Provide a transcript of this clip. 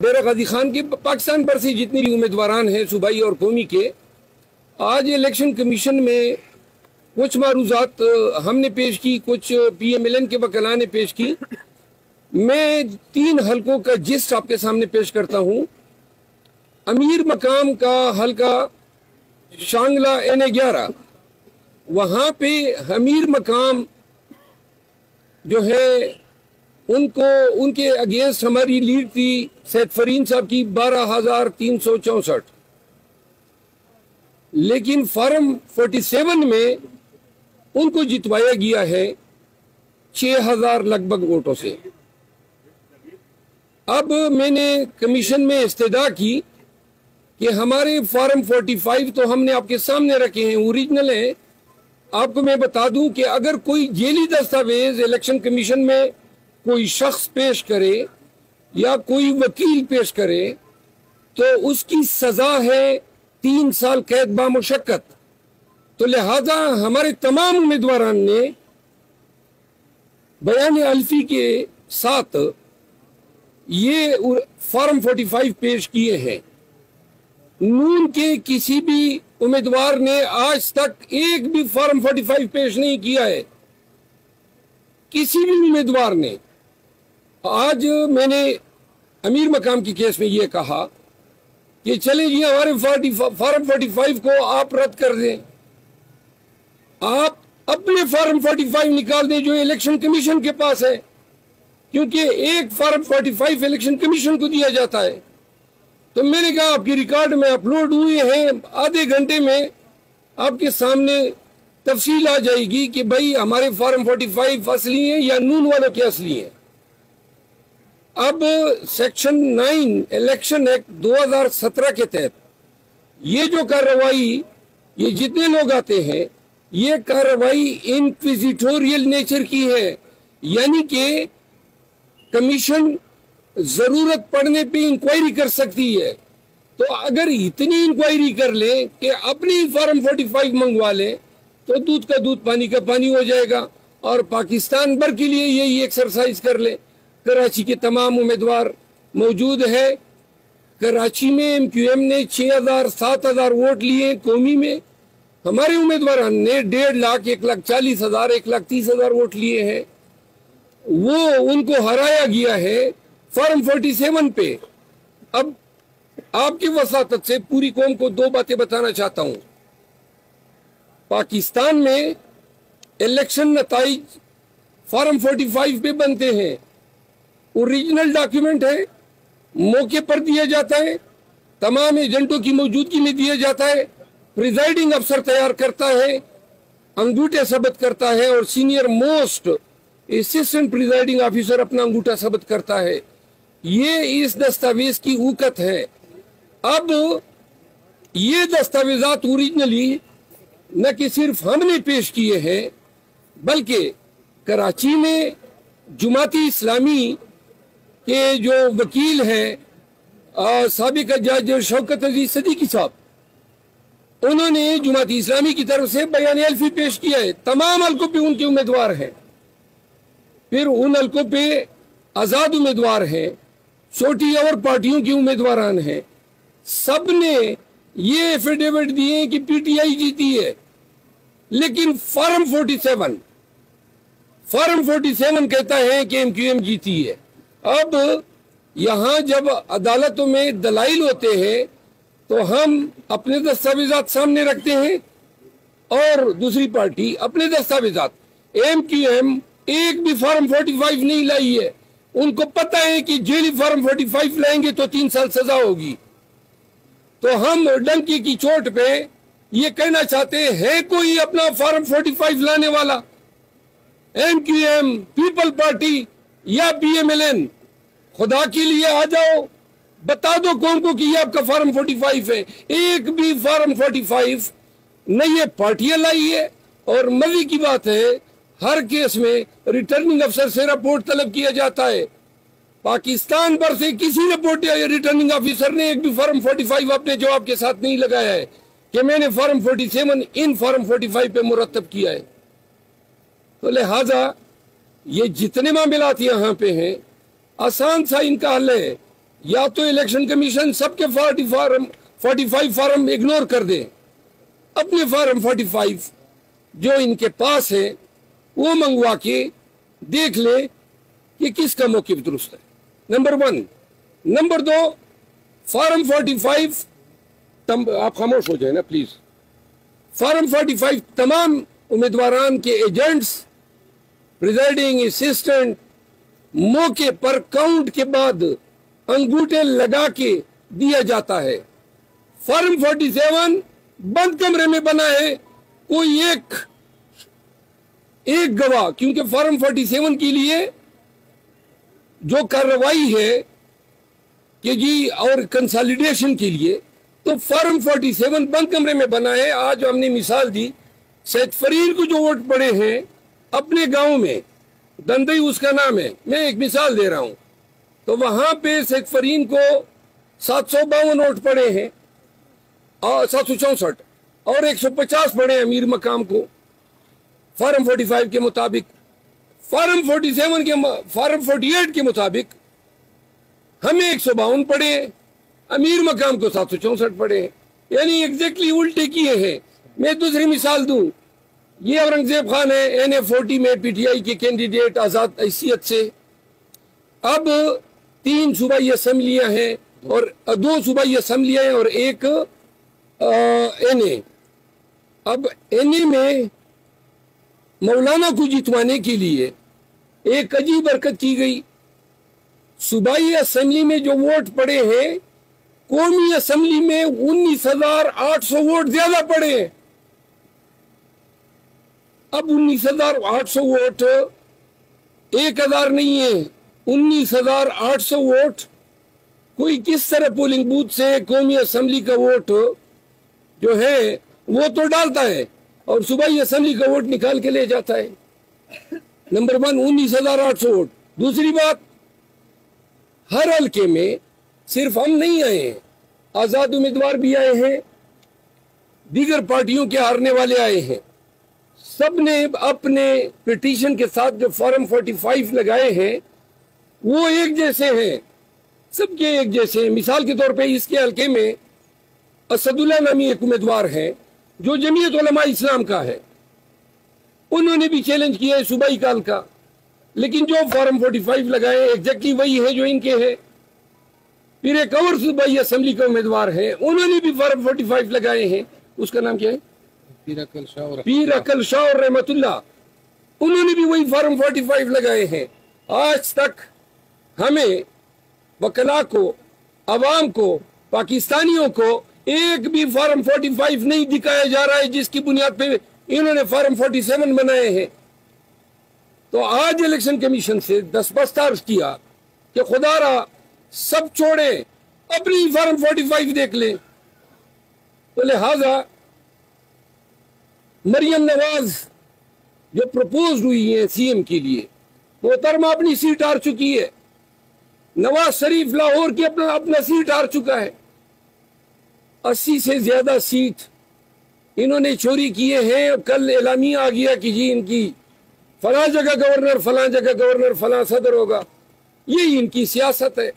ڈیرہ غازی خان کے پاکستان پر سے جتنی بھی امیدواران ہیں صوبائی اور قومی کے، آج الیکشن کمیشن میں کچھ معروضات ہم نے پیش کی، کچھ پی ایم ایل این کے وکلاء نے پیش کی۔ میں 3 حلقوں کا جسٹ آپ کے سامنے پیش کرتا ہوں۔ امیر مقام کا حلقہ شانگلہ N11، وہاں پہ امیر مقام جو ہے ان کے اگینسٹ ہماری لیڈ تھی سید فرین صاحب کی 12,364، لیکن فارم 47 میں ان کو جتوایا گیا ہے 6,000 لگ بھگ ووٹوں سے۔ اب میں نے کمیشن میں استدعا کی کہ ہمارے فارم 45 تو ہم نے آپ کے سامنے رکھے ہیں، اوریجنل ہیں۔ آپ کو میں بتا دوں کہ اگر کوئی جیلی دستاویز الیکشن کمیشن میں کوئی شخص پیش کرے یا کوئی وکیل پیش کرے تو اس کی سزا ہے 3 سال قید بامشقت۔ تو لہذا ہمارے تمام امیدواران نے بیان الفی کے ساتھ یہ فارم 45 پیش کیے ہیں۔ نون کے کسی بھی امیدوار نے آج تک ایک بھی فارم 45 پیش نہیں کیا ہے، کسی بھی امیدوار نے۔ آج میں نے امیر مقام کی کیس میں یہ کہا کہ چلیں جی ہمارے فارم 45 کو آپ رد کر دیں، آپ اپنے فارم 45 نکال دیں جو الیکشن کمیشن کے پاس ہے، کیونکہ ایک فارم 45 الیکشن کمیشن کو دیا جاتا ہے۔ تو میں نے کہا آپ کی ریکارڈ میں اپلوڈ ہوئے ہیں، آدھے گھنٹے میں آپ کے سامنے تفصیل آ جائے گی کہ بھائی ہمارے فارم 45 اصلی ہیں یا نون والوں کے اصلی ہیں۔ اب سیکشن 9 الیکشن ایکٹ 2017 کے تحت یہ جو کارروائی، یہ جتنے لوگ آتے ہیں، یہ کارروائی انکویزیٹوریل نیچر کی ہے، یعنی کہ کمیشن ضرورت پڑنے پہ انکوائری کر سکتی ہے۔ تو اگر اتنی انکوائری کر لیں کہ اپنی فارم 45 منگوا لیں تو دودھ کا دودھ پانی کا پانی ہو جائے گا، اور پاکستان بھر کے لیے یہی ایکسرسائز کر لیں۔ کراچی کے تمام امیدوار موجود ہے۔ کراچی میں ایم کیو ایم نے 6,000 7,000 ووٹ لیے، قومی میں ہمارے امیدواران نے 1.5 لاکھ 1,40,000 1,30,000 ووٹ لیے ہیں۔ وہ ان کو ہرایا گیا ہے فارم 47 پہ۔ اب آپ کی وساطت سے پوری قوم کو 2 باتیں بتانا چاہتا ہوں۔ پاکستان میں الیکشن نتائج فارم 45 پہ بنتے ہیں، اوریجنل ڈاکیومنٹ ہے، موقع پر دیا جاتا ہے، تمام ایجنٹوں کی موجودگی میں دیا جاتا ہے، پریزائڈنگ افسر تیار کرتا ہے، انگوٹھے ثبت کرتا ہے، اور senior most assistant presiding officer اپنا انگوٹھا ثبت کرتا ہے۔ یہ اس دستاویز کی اوقت ہے۔ اب یہ دستاویزات اوریجنلی نہ کہ صرف ہم نے پیش کیے ہیں، بلکہ کراچی میں جماعتی اسلامی کے جو وکیل ہیں سابق جج شوکت عزیز صدیقی صاحب، انہوں نے جماعتی اسلامی کی طرف سے بیان الفی پیش کیا ہے۔ تمام حلقوں پہ ان کے امیدوار ہیں، پھر ان حلقوں پہ آزاد امیدوار ہیں، چھوٹی اور پارٹیوں کی امیدواران ہیں۔ سب نے یہ ایفیڈیوٹ دیے کہ پی ٹی آئی جیتی ہے، لیکن فارم 47 کہتا ہے کہ ایم کیو ایم جیتی ہے۔ اب یہاں جب عدالتوں میں دلائل ہوتے ہیں تو ہم اپنے دستاویزات سامنے رکھتے ہیں اور دوسری پارٹی اپنے دستاویزات۔ ایم کیو ایم ایک بھی فارم 45 نہیں لائی ہے، ان کو پتہ ہے کہ جیلی فارم 45 لائیں گے تو 3 سال سزا ہوگی۔ تو ہم ڈنکی کی چوٹ پہ یہ کہنا چاہتے ہیں کوئی اپنا فارم 45 لانے والا، M Q M, People Party یا پی ایم ایل این، خدا کے لیے آ جاؤ، بتا دو قوم کو کہ یہ آپ کا فارم 45 ہے۔ ایک بھی فارم 45 نہ یہ پارٹیاں لائی ہے، اور مزے کی بات ہے ہر کیس میں ریٹرننگ افسر سے رپورٹ طلب کیا جاتا ہے۔ پاکستان پر سے کسی رپورٹ یا ریٹرننگ آفیسر نے ایک بھی فارم 45 اپنے جواب کے ساتھ نہیں لگایا ہے کہ میں نے فارم 47 ان فارم 45 پہ مرتب کیا ہے۔ تو لہذا یہ جتنے معاملات یہاں پہ ہیں آسان سا ان کا حل ہے۔ یا تو الیکشن کمیشن سب کے 45 فارم اگنور کر دے، اپنے فارم 45 جو ان کے پاس ہے وہ منگوا کے دیکھ لے کہ کس کا موقف درست ہے، نمبر 1۔ نمبر 2، فارم 45 آپ خاموش ہو جائیں نا پلیز۔ فارم 45 تمام امیدواران کے ایجنٹس، پریزائڈنگ اسسٹنٹ موقع پر کاؤنٹ کے بعد انگوٹھے لگا کے دیا جاتا ہے۔ فارم 47 بند کمرے میں بنا ہے، کوئی ایک گواہ، کیونکہ فارم 47 کے لیے جو کارروائی ہے کہ جی اور کنسالیڈیشن کے لیے، تو فارم 47 بند کمرے میں بنا ہے۔ آج ہم نے مثال دی، سید فرین کو جو ووٹ پڑے ہیں اپنے گاؤں میں، دندئی اس کا نام ہے، میں ایک مثال دے رہا ہوں، تو وہاں پہ سید فرین کو 752 ووٹ پڑے ہیں، 764، اور 150 پڑے امیر مقام کو فارم 45 کے مطابق۔ فارم 48 کے مطابق ہمیں 152 پڑے، امیر مقام کو 764 پڑے، یعنی ایگزیکٹلی الٹے کیے ہیں۔ میں دوسری مثال دوں، یہ اورنگزیب خان ہے NA40 میں پی ٹی آئی کے کینڈیڈیٹ آزاد حیثیت سے۔ اب 3 صوبائی اسمبلیاں ہیں اور 2 صوبائی اسمبلیاں ہیں اور ایک NA۔ اب NA میں مولانا کو جتوانے کے لیے ایک عجیب حرکت کی گئی، صوبائی اسمبلی میں جو ووٹ پڑے ہیں، قومی اسمبلی میں 19,800 ووٹ زیادہ پڑے ہیں۔ اب 19,800 ووٹ 1,000 نہیں ہے، 19,800 ووٹ کوئی کس طرح پولنگ بوتھ سے قومی اسمبلی کا ووٹ جو ہے وہ تو ڈالتا ہے اور صوبائی اسمبلی کا ووٹ نکال کے لے جاتا ہے۔ Number 1، 19,800 vote. دوسری بات، ہر حلقے میں صرف ہم نہیں آئے ہیں، آزاد امیدوار بھی آئے ہیں، دیگر پارٹیوں کے ہارنے والے آئے ہیں، سب نے اپنے پٹیشن کے ساتھ جو فارم 45 لگائے ہیں وہ ایک جیسے ہیں، سب کے ایک جیسے ہیں۔ مثال کے طور پہ اس کے حلقے میں اسد اللہ نامی ایک امیدوار ہے جو جمعیت علماء اسلام کا ہے، انہوں نے بھی چیلنج کیا ہے صوبائی کا حلقہ، لیکن جو فارم 45 لگائے ایگزیکٹلی وہی ہے جو ان کے ہے۔ پھر ایک اور صوبائی اسمبلی کا امیدوار ہے، انہوں نے بھی فارم 45 لگائے ہیں، اس کا نام کیا ہے؟ پیر عقل شاہ اور رحمت اللہ، انہوں نے بھی وہی فارم 45 لگائے ہیں۔ آج تک ہمیں وکلاء کو، عوام کو، پاکستانیوں کو ایک بھی فارم 45 نہیں دکھایا جا رہا ہے جس کی بنیاد پہ انہوں نے فارم 47 بنائے ہیں۔ تو آج الیکشن کمیشن سے دستبردار کیا کہ خدا را سب چھوڑے، اپنی فارم 45 دیکھ لیں۔ تو لہذا مریم نواز جو پروپوز ہوئی ہے CM کے لیے، محترمہ اپنی سیٹ ہار چکی ہے، نواز شریف لاہور کی اپنا سیٹ ہار چکا ہے، 80 سے زیادہ سیٹ انہوں نے چوری کیے ہیں۔ کل اعلامیہ آ گیا کہ جی ان کی فلاں جگہ گورنر، فلاں جگہ گورنر، فلاں صدر ہوگا، یہی ان کی سیاست ہے۔